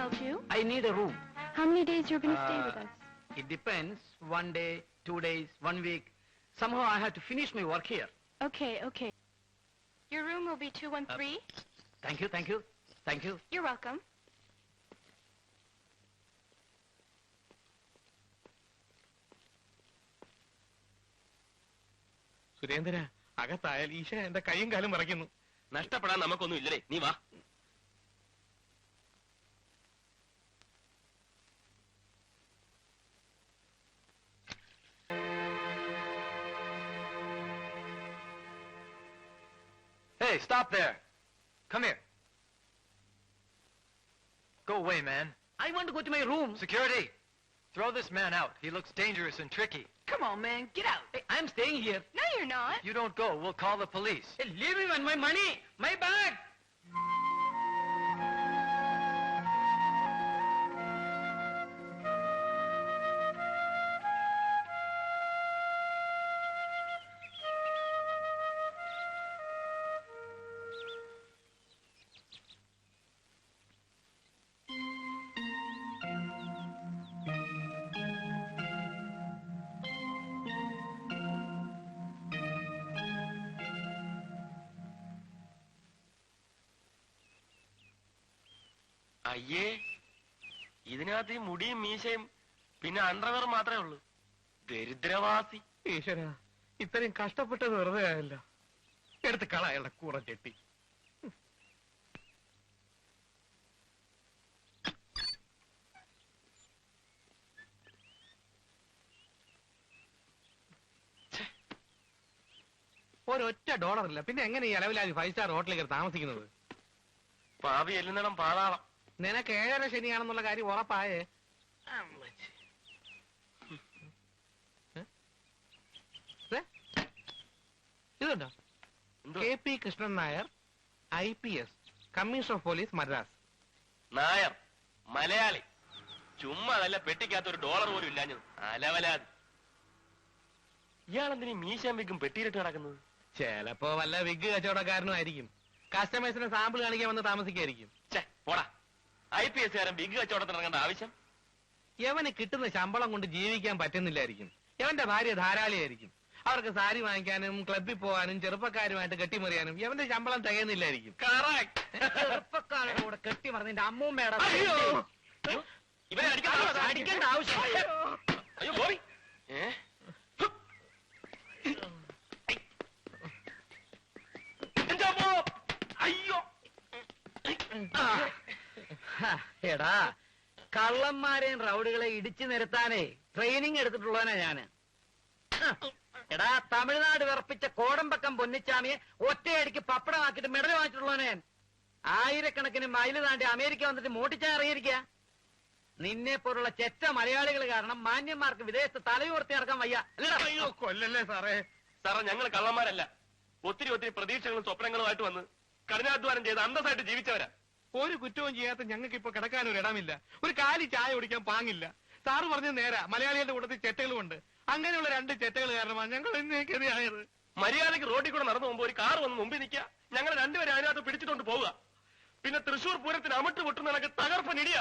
help you? I need a room. How many days you're going to stay with us? It depends. 1 day, 2 days, 1 week. Somehow I have to finish my work here. Okay. Your room will be 213. Thank you. You're welcome. Surendra, അകത്തായാൽ ഈശ എന്റെ കൈയും കാലും മറയ്ക്കുന്നു. നഷ്ടപ്പെടാൻ നമുക്കൊന്നും ഇല്ലടേ, നീ വാ. Hey, stop there. Come here. Go away, man. I want to go to my room. Security! Throw this man out. He looks dangerous and tricky. Come on, man. Get out. Hey, I'm staying here. No, you're not. You don't go, we'll call the police. Hey, leave me and my money. My bag. അയ്യേ, ഇതിനകത്ത് ഈ മുടിയും മീശയും പിന്നെ underwear മാത്രമേ ഉള്ളൂ. ദരിദ്രവാസി. ഈശ്വര, ഇത്രയും കഷ്ടപ്പെട്ടത് വെറുതെ ആയല്ല. എടുത്ത് കള അയാളുടെ കൂറ ചെട്ടി. ഒരൊറ്റ $1 പിന്നെ എങ്ങനെ ഈ അലവിലാതി 5 സ്റ്റാർ ഹോട്ടലിൽ താമസിക്കുന്നത്? പാവി എല്ലുന്നിടം പാതാളം. നിനക്ക് 7:30 ശനിയാണെന്നുള്ള കാര്യം ഉറപ്പായേ? ഇതുണ്ടോ? KP Krishnan Nair, IPS, commissioner of police, Madras. Nair Malayali. ചുമ്മാ നല്ല പെട്ടിക്കകത്ത് $1 പോലും ഇല്ലാഞ്ഞത്. അലവലാതി. ഇയാളെന്തിനീ മീശാൻ വിക്കും പെട്ടിയിലിട്ട് നടക്കുന്നത്? ചിലപ്പോ വല്ല വിഗ് കച്ചവടക്കാരനും ആയിരിക്കും. കസ്റ്റമേഴ്സിന് സാമ്പിൾ കാണിക്കാൻ വന്ന് താമസിക്കായിരിക്കും. പോടാ, IPS കാരൻ ബിഗ് കച്ചവടത്തിന് ഇറങ്ങേണ്ട ആവശ്യം? യവന് കിട്ടുന്ന ശമ്പളം കൊണ്ട് ജീവിക്കാൻ പറ്റുന്നില്ലായിരിക്കും. യവന്റെ ഭാര്യ ധാരാളിയായിരിക്കും. അവർക്ക് സാരി വാങ്ങിക്കാനും ക്ലബിൽ പോകാനും ചെറുപ്പക്കാരുമായിട്ട് കെട്ടിമറിയാനും യവന്റെ ശമ്പളം തികയുന്നില്ലായിരിക്കും. ചെറുപ്പക്കാരുടെ കൂടെ കെട്ടിമറിഞ്ഞ അമ്മൂമ്മയുടെ ഇവനെ അടിക്കേണ്ട ആവശ്യം. അയ്യോ ഗോപി, അയ്യോ. എടാ, കള്ളന്മാരെയും റൗഡികളെ ഇടിച്ചു നിരത്താനേ ട്രെയിനിങ് എടുത്തിട്ടുള്ളവനാ ഞാന്. എടാ, തമിഴ്നാട് വിറപ്പിച്ച കോടമ്പക്കം പൊന്നിച്ചാമിയെ ഒറ്റയടിക്ക് പപ്പടമാക്കിയിട്ട് മെഡൽ വാങ്ങിച്ചിട്ടുള്ളവനെ ഞാൻ. 1000കണക്കിന് മൈല് താണ്ടി അമേരിക്ക വന്നിട്ട് മോട്ടിച്ചാൻ ഇറങ്ങിയിരിക്കുക. നിന്നെ പോലുള്ള ചെറ്റ മലയാളികൾ കാരണം മാന്യന്മാർക്ക് വിദേശത്ത് തലയുയർത്തി നടക്കാൻ വയ്യ. അയ്യോ കൊല്ലല്ലേ സാറേ. സാറേ, ഞങ്ങൾ കള്ളന്മാരല്ല. ഒത്തിരി പ്രതീക്ഷകളും സ്വപ്നങ്ങളുമായിട്ട് വന്ന് കഠിനാധ്വാനം ചെയ്ത് അന്തസ്സായിട്ട് ജീവിച്ചവരാ. ഒരു കുറ്റവും ചെയ്യാത്ത ഞങ്ങൾക്ക് ഇപ്പൊ കിടക്കാനൊരു ഇടമില്ല. ഒരു കാലി ചായ കുടിക്കാൻ പാങ്ങില്ല. സാറ് പറഞ്ഞത് നേരാ, മലയാളികളുടെ കൂട്ടത്തിൽ ചെറ്റകളുമുണ്ട്. അങ്ങനെയുള്ള 2 ചെറ്റകൾ കാരണമാണ് ഞങ്ങൾ ഇന്നേക്കെതിരായത്. മര്യാദയ്ക്ക് റോഡിൽ കൂടെ നടന്നു പോകുമ്പോ ഒരു കാർ വന്ന് മുമ്പിൽ നിൽക്കുക, ഞങ്ങൾ രണ്ടുപേരും അതിനകത്ത് പിടിച്ചിട്ടുണ്ട് പോവുക. പിന്നെ തൃശൂർ പൂരത്തിന് അമിട്ട് പൊട്ടുന്ന കണക്ക് തകർപ്പനിടിയ.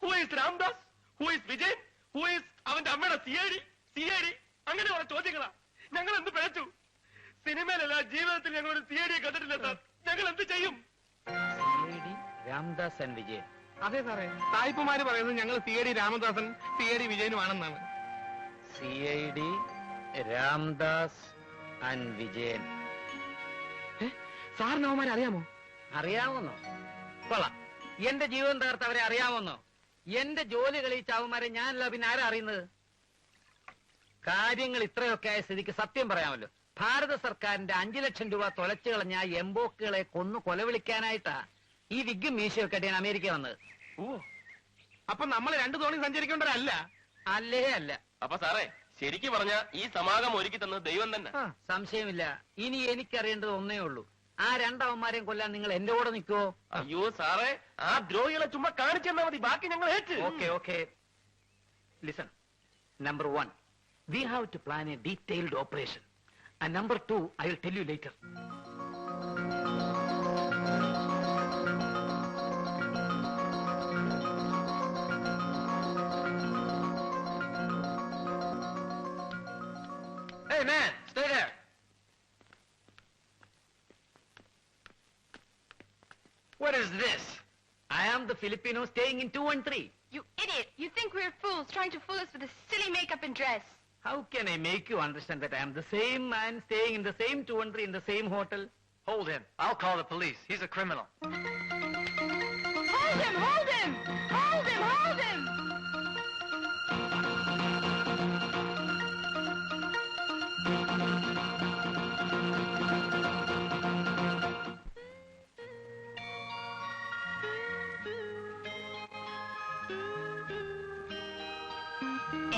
Who is Ramdas, who is Vijayan, who is അവന്റെ അമ്മയുടെ CID അങ്ങനെ കുറെ ചോദ്യങ്ങളാ. ഞങ്ങൾ എന്ത് പിഴച്ചു? സിനിമയിലല്ല, ജീവിതത്തിൽ ഞങ്ങളൊരു CID കണ്ടിട്ടില്ല സാർ. ഞങ്ങൾ എന്ത് ചെയ്യും? രാംദാസ് ആൻഡ് വിജയൻ. അതെ സാറേ, സായിപ്പുമാര് പറയുന്നത് ഞങ്ങൾ CID Ramadasan CID വിജയനുമാണെന്നാണ്. CID Ramdas and Vijayan. സാറിന് അവന്മാരെ അറിയാമോ? അറിയാമെന്നോ? കൊള്ളാം. എന്റെ ജീവിതം തകർത്ത് അവരെ അറിയാമെന്നോ? എന്റെ ജോലി കളിച്ച അവന്മാരെ ഞാനല്ല, പിന്നെ ആരാ അറിയുന്നത്? കാര്യങ്ങൾ ഇത്രയൊക്കെ ആയ സ്ഥിതിക്ക് സത്യം പറയാമല്ലോ. ഭാരത സർക്കാരിന്റെ 5 ലക്ഷം രൂപ തൊലച്ചു കളഞ്ഞ എംബോക്കുകളെ കൊന്നു കൊലവിളിക്കാനായിട്ടാ ഈ വിഗ്ഗും മീശയൊക്കെ ഞാൻ അമേരിക്ക വന്നത്. അപ്പൊ നമ്മൾ 2 തോണി സഞ്ചരിക്കേണ്ടവരല്ല. അല്ലേ അല്ല. അപ്പൊ സാറേ, ശരിക്കും പറഞ്ഞ ഈ സമാഗം ഒരുക്കി തന്നത് ദൈവം തന്നെ. സംശയമില്ല. ഇനി എനിക്കറിയേണ്ടത് ഒന്നേ ഉള്ളൂ, ആ 2 അവന്മാരെയും കൊല്ലാൻ നിങ്ങൾ എന്റെ കൂടെ നിൽക്കുവോ? അയ്യോ സാറേ, ആ ദ്രോഹികളെ ചുമ്മാ കാണിച്ചെന്നാ മതി, ബാക്കി ഞങ്ങൾ ഏറ്റ്. Okay. Listen. Number 1, we have to plan a detailed operation. And number 2, I will tell you later. Hey, man, stay there. What is this? I am the Filipino staying in 213. You idiot! You think we're fools trying to fool us with a silly makeup and dress? How can I make you understand that I am the same man staying in the same 213 in the same hotel? Hold him. I'll call the police. He's a criminal. Hold him! Hold him! Hold him! Hold him!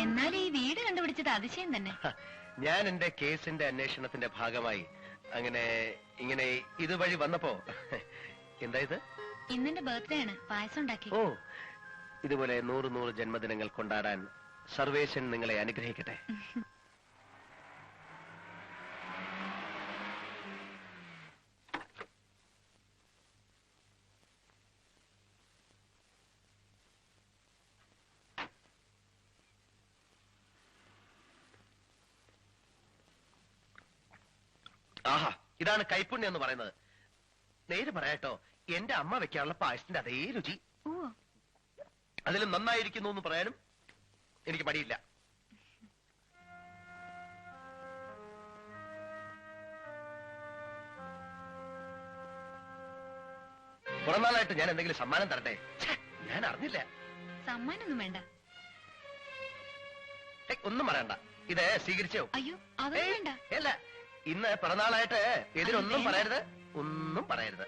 എന്നാൽ ഈ വീട് കണ്ടുപിടിച്ചത് അതിശയം തന്നെ. ഞാൻ എന്റെ കേസിന്റെ അന്വേഷണത്തിന്റെ ഭാഗമായി ഇങ്ങനെ ഇതുവഴി വന്നപ്പോ എന്താ ഇത്? ഇന്നെന്റെ ബർത്ത്ഡേ ആണ്, പായസം ഉണ്ടാക്കി. ഓ, ഇതുപോലെ 100 ജന്മദിനങ്ങൾ കൊണ്ടാടാൻ സർവേശൻ നിങ്ങളെ അനുഗ്രഹിക്കട്ടെ. ആഹാ, ഇതാണ് കൈപ്പുണ്യം എന്ന് പറയുന്നത്. നേര് പറയാട്ടോ, എന്റെ അമ്മ വെക്കാനുള്ള പായസത്തിന്റെ അതേ രുചി. ഓ, അതിലും നന്നായിരിക്കുന്നു എന്ന് പറയാനും എനിക്ക് മടിയില്ല. പുറന്നാളായിട്ട് ഞാൻ എന്തെങ്കിലും സമ്മാനം തരട്ടെ? ഞാൻ അറിഞ്ഞില്ല. സമ്മാനൊന്നും വേണ്ട. ഒന്നും പറയണ്ട, ഇത് സ്വീകരിച്ചോ? അയ്യോ, അതൊന്നും വേണ്ട. അല്ല, ഇന്ന് പിറന്നാളായിട്ട് എതിരൊന്നും പറയരുത്, ഒന്നും പറയരുത്.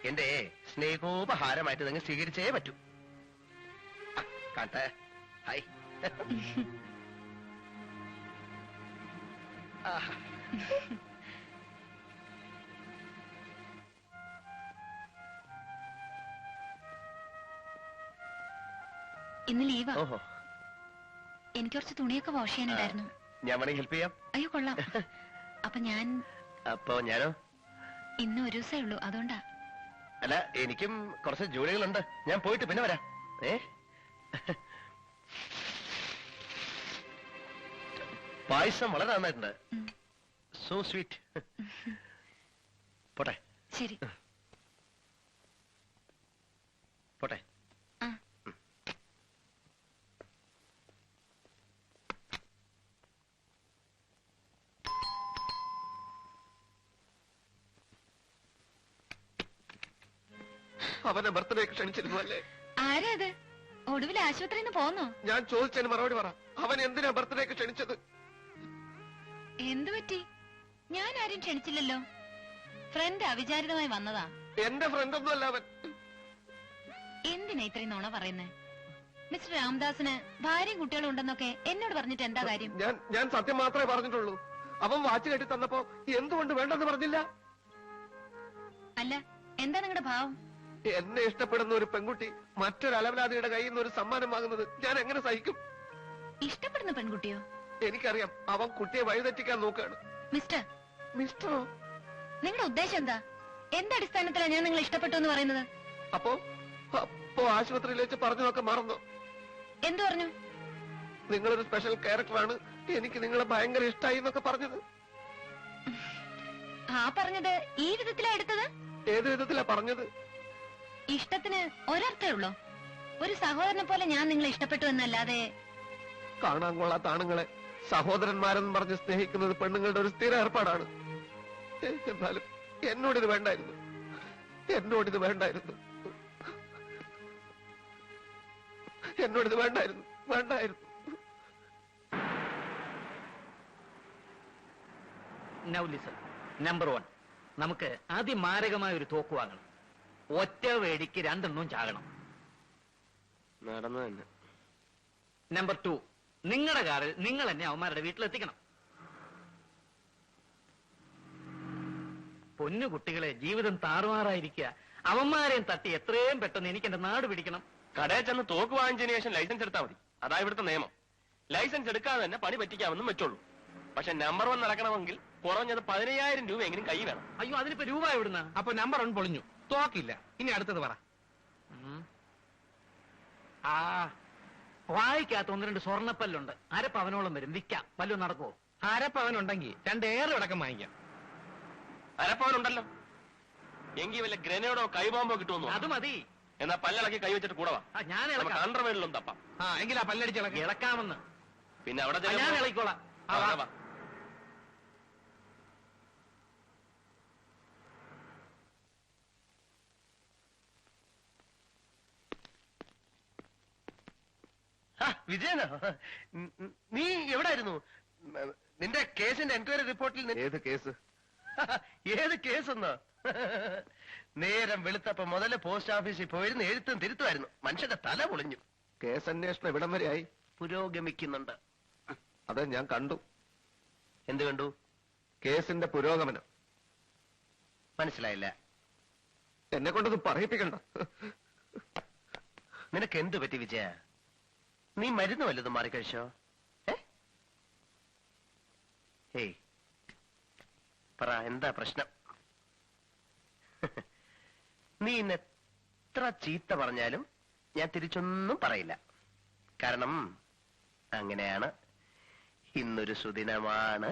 എന്റെ സ്നേഹോപഹാരമായിട്ട് നിങ്ങൾ സ്വീകരിച്ചേ പറ്റൂ. കാണട്ടെ. ഹായ്. ഇന്ന് ലീവാ. ഓഹോ, എനിക്ക് കുറച്ച് തുണിയൊക്കെ വാഷ് ചെയ്യാനുണ്ടായിരുന്നു. ഞാൻ വേണമെങ്കിൽ ഹെൽപ്പ് ചെയ്യാം. അയ്യോ, കൊള്ളാം. അപ്പൊ അപ്പൊ ഞാനോ? ഇന്ന് ഒരു ദിവസമേ ഉള്ളൂ, അതുകൊണ്ടാ. അല്ല, എനിക്കും കുറച്ച് ജോലികളുണ്ട്. ഞാൻ പോയിട്ട് പിന്നെ വരാം. പായസം വളരെ നന്നായിട്ടുണ്ട്. So sweet. പോട്ടെ. ശരി. പോട്ടെ. ആ. അവനെ ബർത്ത്ഡേക്ക് ക്ഷണിച്ചിരുന്നു അല്ലേ? ആരാ അത്? ഒടുവിൽ ആശുപത്രിയിൽ നിന്ന് പോന്നോ? ഞാൻ ചോദിച്ചതിന് മറുപടി പറ. അവൻ എന്തിനാ ബർത്ത്ഡേക്ക് ക്ഷണിച്ചത്? എന്തു പറ്റി? ഞാൻ ആരും ക്ഷണിച്ചില്ലല്ലോ. ഫ്രണ്ട് അവിചാരിതമായി വന്നതാ. എന്റെ ഫ്രണ്ട് ഒന്നും അല്ല അവൻ. എന്തിനാ ഇത്രയും നുണ പറയുന്നേ? മിസ്റ്റർ രാംദാസിന് ഭാര്യയും കുട്ടികളും ഉണ്ടെന്നൊക്കെ എന്നോട് പറഞ്ഞിട്ട് എന്താ കാര്യം? ഞാൻ സത്യം മാത്രമേ പറഞ്ഞിട്ടുള്ളൂ. അവൻ വാച്ച് കെട്ടി തന്നപ്പോ എന്തുകൊണ്ട് വേണ്ടെന്ന് പറഞ്ഞില്ല? അല്ല, എന്താ നിങ്ങളുടെ ഭാവം? എന്നെ ഇഷ്ടപ്പെടുന്ന ഒരു പെൺകുട്ടി മറ്റൊരു അലവലാതിയുടെ കയ്യിൽ നിന്ന് ഒരു സമ്മാനം വാങ്ങുന്നത് ഞാൻ എങ്ങനെ സഹിക്കും? ഇഷ്ടപ്പെടുന്ന പെൺകുട്ടിയോ? എനിക്കറിയാം, അവൻ കുട്ടിയെ വഴിതെറ്റിക്കാൻ നോക്കുകയാണ്. മിസ്റ്ററോ? നിങ്ങളുടെ ഉദ്ദേശം എന്താ? എന്തടിസ്ഥാനത്തിലാണ് ഞാൻ നിങ്ങളെ ഇഷ്ടപ്പെട്ടു എന്ന് പറയുന്നത്? അപ്പോ ആശുപത്രിയിൽ വെച്ച് പറഞ്ഞതൊക്കെ മറന്നോ? എന്തു പറഞ്ഞു? നിങ്ങളൊരു സ്പെഷ്യൽ ക്യാരക്ടറാണ്, എനിക്ക് നിങ്ങളെ ഭയങ്കര ഇഷ്ടമായി എന്നൊക്കെ പറഞ്ഞത്. ആ പറഞ്ഞത് ഈ വിധത്തിലാ എടുത്തത്? ഏത് വിധത്തിലാ പറഞ്ഞത്? ഇഷ്ടത്തിന് ഒരർത്ഥേ ഉള്ളോ? ഒരു സഹോദരനെ പോലെ ഞാൻ നിങ്ങളെ ഇഷ്ടപ്പെട്ടു എന്നല്ലാതെ. കാണാൻ കൊള്ളാത്ത ആണുങ്ങളെ സഹോദരന്മാരെന്ന് പറഞ്ഞ് സ്നേഹിക്കുന്നത് പെണ്ണുങ്ങളുടെ ഒരു സ്ഥിര ഏർപ്പാടാണ്. എന്നാലും എന്നോടിത് വേണ്ടായിരുന്നു. എന്നോടിത് വേണ്ടായിരുന്നു. Now listen. Number 1, നമുക്ക് അതിമാരകമായ ഒരു തോക്ക് വാങ്ങണം. ഒറ്റ വേടിക്ക് 2 എണ്ണവും ചാകണം. നടന്നു തന്നെ. നമ്പർ 2, നിങ്ങളുടെ കാറിൽ നിങ്ങൾ എന്നെ അവന്മാരുടെ വീട്ടിലെത്തിക്കണം. പൊന്നു കുട്ടികളെ, ജീവിതം താറുമാറായിരിക്കുക. അവന്മാരെയും തട്ടി എത്രയും പെട്ടെന്ന് എനിക്ക് എന്റെ നാട് പിടിക്കണം. കടയിൽ ചെന്ന് തോക്ക് വാങ്ങിച്ചതിന് ശേഷം ലൈസൻസ് എടുത്താൽ മതി. അതാ ഇവിടുത്തെ നിയമം. ലൈസൻസ് എടുക്കാതെ തന്നെ പണി പറ്റിക്കാമെന്നും വെച്ചോളൂ. പക്ഷെ നമ്പർ 1 നടക്കണമെങ്കിൽ കുറഞ്ഞത് 15,000 രൂപ എങ്കിലും കൈ വേണം. അയ്യോ, അതിനിപ്പോ രൂപ എവിടുന്ന? അപ്പൊ നമ്പർ 1 പൊളിഞ്ഞു, തോക്കില്ല. ഇനി അടുത്തത് പറ. വായിക്കാത്ത 1-2 സ്വർണ്ണപ്പല്ലുണ്ട്. 1/2 പവനോളം വരും. വിൽക്കാം. വല്ലതും നടക്കുവോ? അരപ്പവനുണ്ടെങ്കിൽ 2 ഏറ് അടക്കം വാങ്ങിക്കാം. അരപ്പവനുണ്ടല്ലോ, എങ്കിൽ വല്ല ഗ്രനേഡോ കൈബോംബോ കിട്ടുമെന്നോ? അത് മതി. എന്നാ പല്ലിളക്കി കൈ വെച്ചിട്ട് കൂടെ വാ. ഞാൻ നമുക്ക് അണ്ടർവേഡിലും തപ്പാം. എങ്കിൽ ആ പല്ലടിച്ചിളക്കാം. ഇളക്കാമെന്ന്. പിന്നെ അവിടെ ഞാൻ ഇളക്കിക്കോളാം. വാ. വിജയനോ, നീ എവിടായിരുന്നു? നിന്റെ കേസിന്റെ എൻക്വയറി റിപ്പോർട്ടിൽ ഏത് കേസ്? ഏത് കേസെന്നോ? നേരം വെളുത്തപ്പോ മുതല് പോസ്റ്റ് ഓഫീസിൽ പോയിരുന്ന് എഴുത്തും തിരുത്തുമായിരുന്നു. മനുഷ്യന്റെ തല പൊളിഞ്ഞു. കേസ് അന്വേഷണം എവിടം വരെയായി? പുരോഗമിക്കുന്നുണ്ട്. അത് ഞാൻ കണ്ടു. എന്ത് കണ്ടു? കേസിന്റെ പുരോഗമനം. മനസ്സിലായില്ല. എന്നെ കൊണ്ടത് പറയിപ്പിക്കണ്ട. നിനക്ക് എന്തു പറ്റി വിജയ? നീ മരുന്ന് വല്ലതും മാറിക്കഴിച്ചോ? ഏയ് പറ, എന്താ പ്രശ്നം? നീ ഇന്ന് എത്ര ചീത്ത പറഞ്ഞാലും ഞാൻ തിരിച്ചൊന്നും പറയില്ല. കാരണം അങ്ങനെയാണ്. ഇന്നൊരു സുദിനമാണ്.